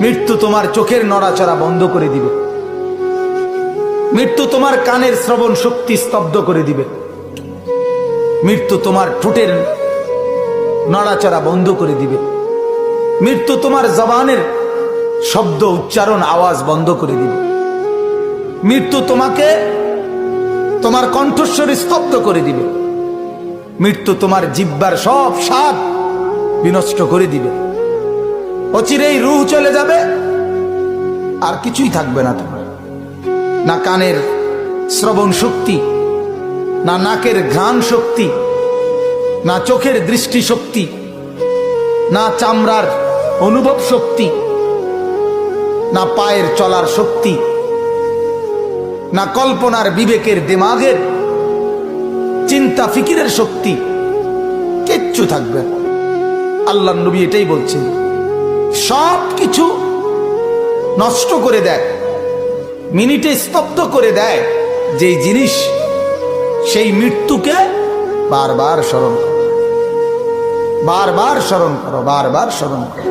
মৃত্যু তোমার চোখের নড়াচড়া বন্ধ করে দিবে। মৃত্যু তোমার কানের শ্রবণ শক্তি স্তব্ধ করে দিবে। মৃত্যু তোমার ঠোঁটের নড়াচড়া বন্ধ করে দিবে। মৃত্যু তোমার জবানের শব্দ উচ্চারণ আওয়াজ বন্ধ করে দিবে। মৃত্যু তোমাকে তোমার কণ্ঠস্বর স্তব্ধ করে দিবে। মৃত্যু তোমার জিহ্বার সব স্বাদ বিনষ্ট করে দিবে। অচিরেই রূহ চলে যাবে, আর কিছুই থাকবে না তোমার। না কানের শ্রবণ শক্তি, না নাকের ঘ্রাণ শক্তি, না চোখের দৃষ্টি শক্তি, না চামড়ার অনুভব শক্তি, না পায়ের চলার শক্তি, না কল্পনার বিবেকের দিমাগের চিন্তা ফিকিরের শক্তি, কিচ্ছু থাকবে না। আল্লাহর নবী এটাই বলছেন, সব কিছু নষ্ট করে দেয়, মিনিটে স্তব্ধ করে দেয় যেই জিনিস, সেই মৃত্যুকে বারবার স্মরণ করো, বারবার স্মরণ করো, বারবার স্মরণ করো।